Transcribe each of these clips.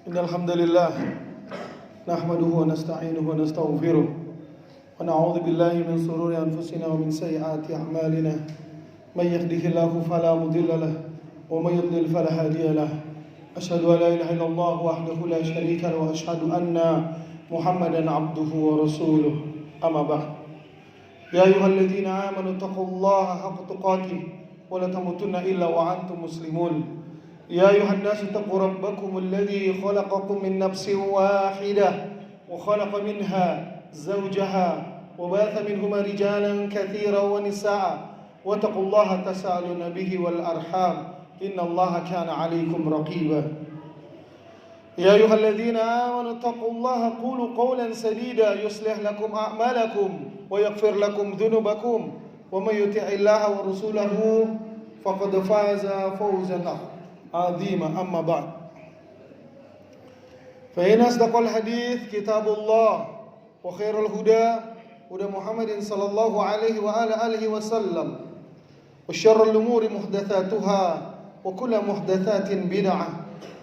Innal hamdalillah nahmaduhu wa nasta'inuhu wa nastaghfiruh wa na'udzu billahi min shururi anfusina wa min sayyiati a'malina. May yahdihillahu fala mudilla lahu wa may yudlil fala hadiya lahu. Asyhadu an la ilaha illallah wahdahu la syarika lahu wa asyhadu anna Muhammadan 'abduhu wa rasuluh. Amma ba'd. Ya ayyuhalladzina amanu taqullaha haqqa tuqatih wa la tamutunna illa wa antum muslimun. يا أيها الناس اتقوا ربكم الذي خلقكم من نفس واحدة وخلق منها زوجها وبث منهما رجالا كثيرا ونساء واتقوا الله تساءلون به والأرحام إن الله كان عليكم رقيبا يا أيها الذين آمنوا اتقوا الله قولوا قولا سديدا يصلح لكم أعمالكم ويغفر لكم ذنوبكم ومن يطع الله ورسوله فقد فاز فوزا عظيما. أما بعد فإن أصدق الحديث كتاب الله وخير الهدى هدى محمد صلى الله عليه وآله وسلم وشر الأمور محدثاتها وكل محدثات بدعة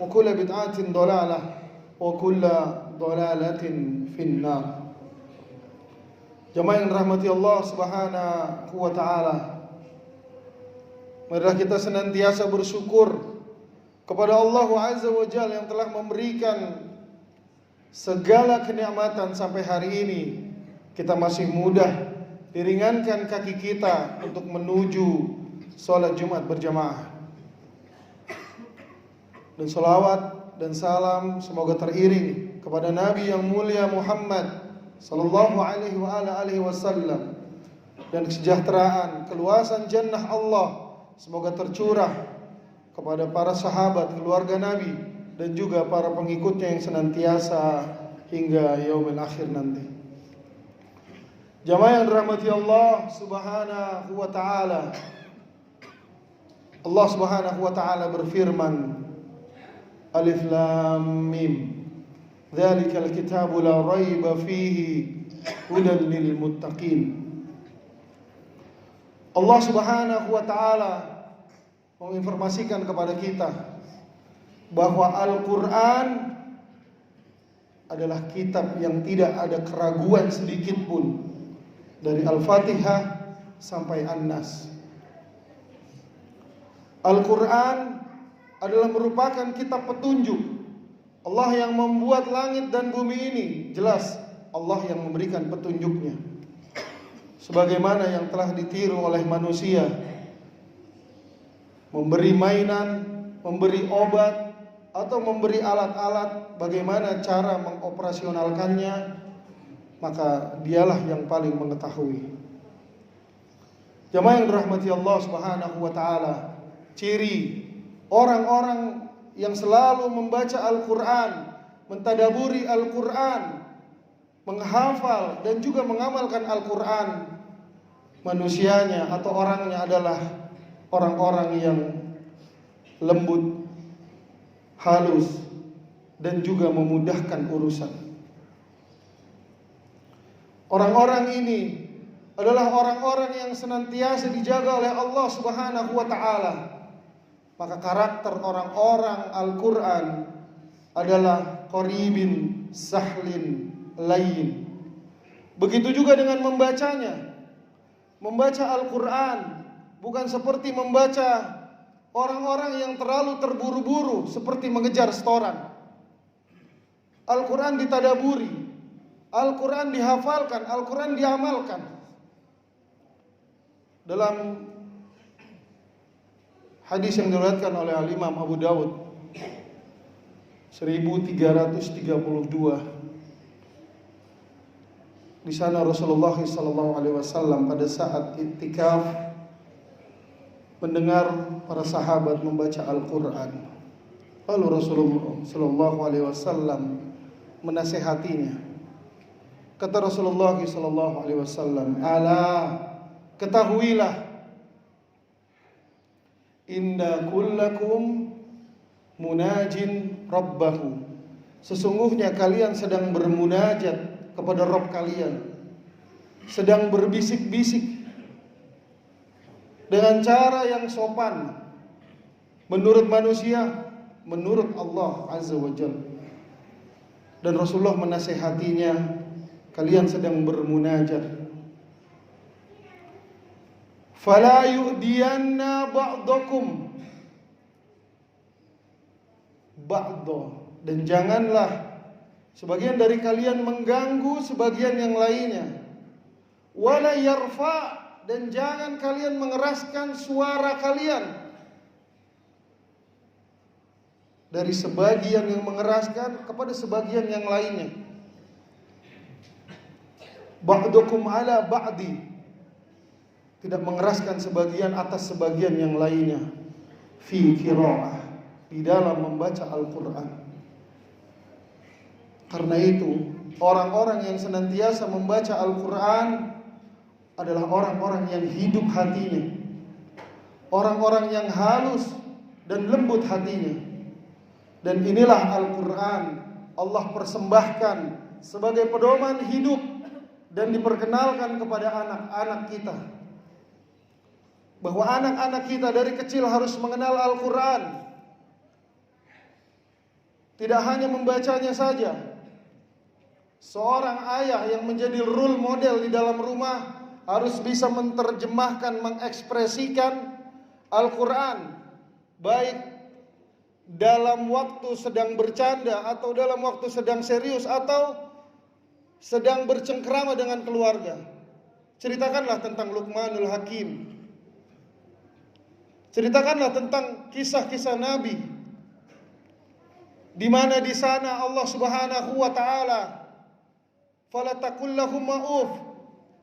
وكل بدعة ضلالة وكل ضلالة في النار. Jamaah yang dirahmati Allah Subhanahu wa taala, marilah kita senantiasa bersyukur kepada Allah Azza wa Jalla yang telah memberikan segala kenikmatan sampai hari ini. Kita masih mudah diringankan kaki kita untuk menuju sholat Jumat berjamaah. Dan salawat dan salam semoga teriring kepada Nabi yang mulia Muhammad sallallahu alaihi wasallam, dan kesejahteraan, keluasan jannah Allah semoga tercurah kepada para sahabat, keluarga Nabi, dan juga para pengikutnya yang senantiasa hingga yaumil akhir nanti. Jamaah yang dirahmati Allah Subhanahu wa taala, Allah Subhanahu wa taala berfirman, Alif Lam Mim, Dzalikal kitabu la raiba fihi hudan lil muttaqin. Allah Subhanahu wa taala menginformasikan kepada kita bahwa Al-Quran adalah kitab yang tidak ada keraguan sedikit pun, dari Al-Fatihah sampai An-Nas. Al-Quran adalah merupakan kitab petunjuk. Allah yang membuat langit dan bumi ini, jelas Allah yang memberikan petunjuknya, sebagaimana yang telah ditiru oleh manusia, memberi mainan, memberi obat, atau memberi alat-alat, bagaimana cara mengoperasionalkannya, maka dialah yang paling mengetahui. Jamaah yang dirahmati Allah Subhanahu wa taala, ciri orang-orang yang selalu membaca Al-Quran, mentadaburi Al-Quran, menghafal dan juga mengamalkan Al-Quran, manusianya atau orangnya adalah orang-orang yang lembut, halus, dan juga memudahkan urusan. Orang-orang ini adalah orang-orang yang senantiasa dijaga oleh Allah Subhanahu wa taala. Maka karakter orang-orang Al-Quran adalah qaribin, sahlin, layyin. Begitu juga dengan membacanya. Membaca Al-Quran bukan seperti membaca orang-orang yang terlalu terburu-buru seperti mengejar setoran. Al-Quran ditadaburi, Al-Quran dihafalkan, Al-Quran diamalkan. Dalam hadis yang diriwayatkan oleh Al-Imam Abu Dawud 1332, di sana Rasulullah SAW pada saat iktikaf mendengar para sahabat membaca Al-Quran. Lalu Rasulullah SAW menasihatinya. Kata Rasulullah SAW, "Ala, ketahuilah, inna kullakum munajin rabbahu." Sesungguhnya kalian sedang bermunajat kepada Rabb kalian, sedang berbisik-bisik dengan cara yang sopan menurut manusia, menurut Allah Azza wa Jalla. Dan Rasulullah menasehatinya, kalian sedang bermunajat. Fala yu'diyanna ba'dakum ba'da, dan janganlah sebagian dari kalian mengganggu sebagian yang lainnya. Wala yarfa, dan jangan kalian mengeraskan suara kalian dari sebagian yang mengeraskan kepada sebagian yang lainnya. Ba'dukum ala ba'di, tidak mengeraskan sebagian atas sebagian yang lainnya. Fi qiraah, di dalam membaca Al-Quran. Karena itu orang-orang yang senantiasa membaca Al-Quran adalah orang-orang yang hidup hatinya, orang-orang yang halus dan lembut hatinya. Dan inilah Al-Quran Allah persembahkan sebagai pedoman hidup dan diperkenalkan kepada anak-anak kita, bahwa anak-anak kita dari kecil harus mengenal Al-Quran. Tidak hanya membacanya saja. Seorang ayah yang menjadi role model di dalam rumah harus bisa menerjemahkan, mengekspresikan Al-Quran, baik dalam waktu sedang bercanda atau dalam waktu sedang serius atau sedang bercengkrama dengan keluarga. Ceritakanlah tentang Luqmanul Hakim. Ceritakanlah tentang kisah-kisah Nabi, di mana di sana Allah Subhanahu wa taala, fala taqul lahum uf.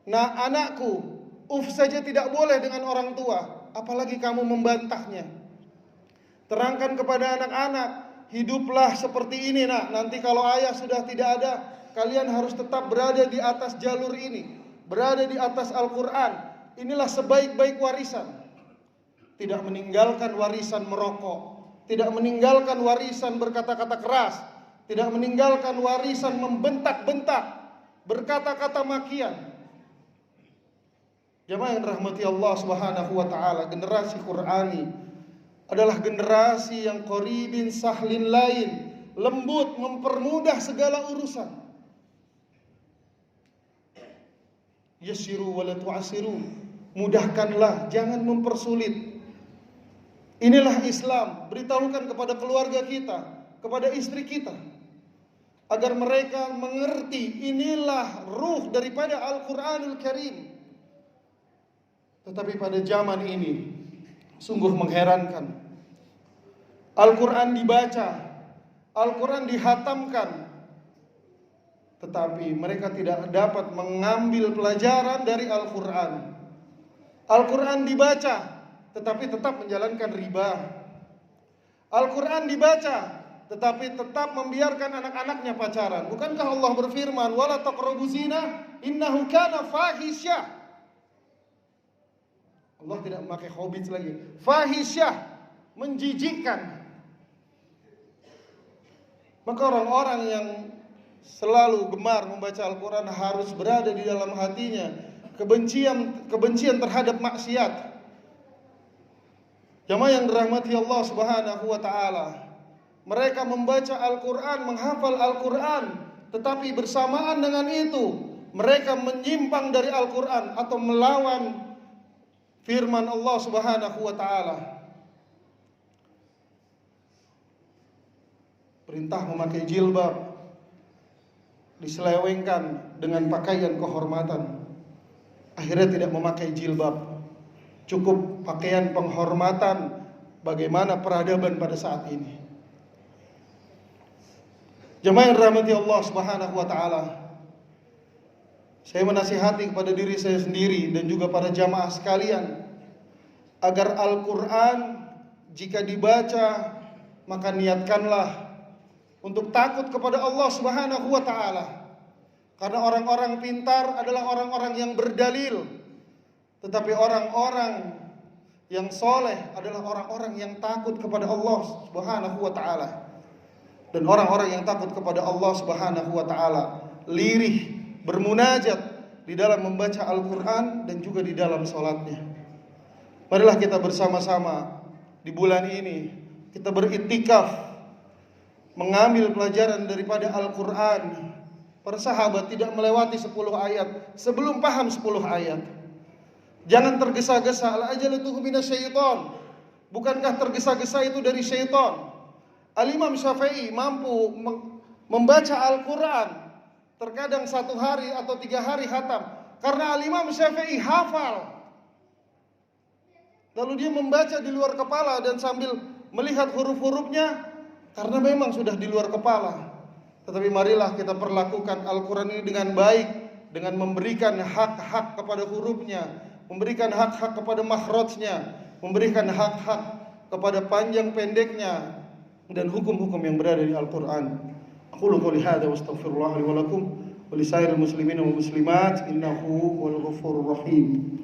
Nah, anakku, uf saja tidak boleh dengan orang tua, apalagi kamu membantahnya. Terangkan kepada anak-anak, hiduplah seperti ini, nak. Nanti kalau ayah sudah tidak ada, kalian harus tetap berada di atas jalur ini, berada di atas Al-Quran. Inilah sebaik-baik warisan. Tidak meninggalkan warisan merokok, tidak meninggalkan warisan berkata-kata keras, tidak meninggalkan warisan membentak-bentak, berkata-kata makian. Jamaah yang rahmati Allah Subhanahu wa taala, generasi Qur'ani adalah generasi yang qaribin sahlin lain, lembut, mempermudah segala urusan. Yassiru wa la tu'assiru, mudahkanlah, jangan mempersulit. Inilah Islam. Beritahukan kepada keluarga kita, kepada istri kita, agar mereka mengerti inilah ruh daripada Al-Quranul Karim. Tetapi pada zaman ini sungguh mengherankan. Al-Quran dibaca, Al-Quran dihatamkan, tetapi mereka tidak dapat mengambil pelajaran dari Al-Quran. Al-Quran dibaca, tetapi tetap menjalankan riba. Al-Quran dibaca, tetapi tetap membiarkan anak-anaknya pacaran. Bukankah Allah berfirman, wala taqrabu zina innahu kana fahisyah. Allah tidak memakai khobits lagi. Fahisyah, menjijikkan. Maka orang-orang yang selalu gemar membaca Al-Quran harus berada di dalam hatinya kebencian terhadap maksiat. Jamaah yang dirahmati Allah Subhanahu wa taala, mereka membaca Al-Quran, menghafal Al-Quran, tetapi bersamaan dengan itu mereka menyimpang dari Al-Quran atau melawan firman Allah Subhanahu wa taala. Perintah memakai jilbab diselewengkan dengan pakaian kehormatan. Akhirnya tidak memakai jilbab. Cukup pakaian penghormatan, bagaimana peradaban pada saat ini. Jemaah yang dirahmati Allah Subhanahu wa taala, saya menasihati kepada diri saya sendiri dan juga para jamaah sekalian, agar Al-Quran jika dibaca, maka niatkanlah untuk takut kepada Allah Subhanahu wa taala. Karena orang-orang pintar adalah orang-orang yang berdalil, tetapi orang-orang yang soleh adalah orang-orang yang takut kepada Allah Subhanahu wa ta'ala. Dan orang-orang yang takut kepada Allah Subhanahu wa ta'ala lirih, bermunajat di dalam membaca Al-Quran dan juga di dalam sholatnya. Marilah kita bersama-sama di bulan ini kita beriktikaf, mengambil pelajaran daripada Al-Quran. Para sahabat tidak melewati 10 ayat sebelum paham 10 ayat. Jangan tergesa-gesa. Al-ajalatu minasyaiton. Bukankah tergesa-gesa itu dari syaitan? Al-Imam Syafi'i mampu membaca Al-Quran terkadang 1 hari atau 3 hari khatam, karena Al-Imam Syafi'i hafal. Lalu dia membaca di luar kepala dan sambil melihat huruf-hurufnya, karena memang sudah di luar kepala. Tetapi marilah kita perlakukan Al-Quran ini dengan baik, dengan memberikan hak-hak kepada hurufnya, memberikan hak-hak kepada makhrajnya, memberikan hak-hak kepada panjang pendeknya dan hukum-hukum yang berada di Al-Quran. Aqulu qouli hadza wa astaghfirullah li wa lakum wa li sairil muslimin wal muslimat innahu huwal ghafurur rahim.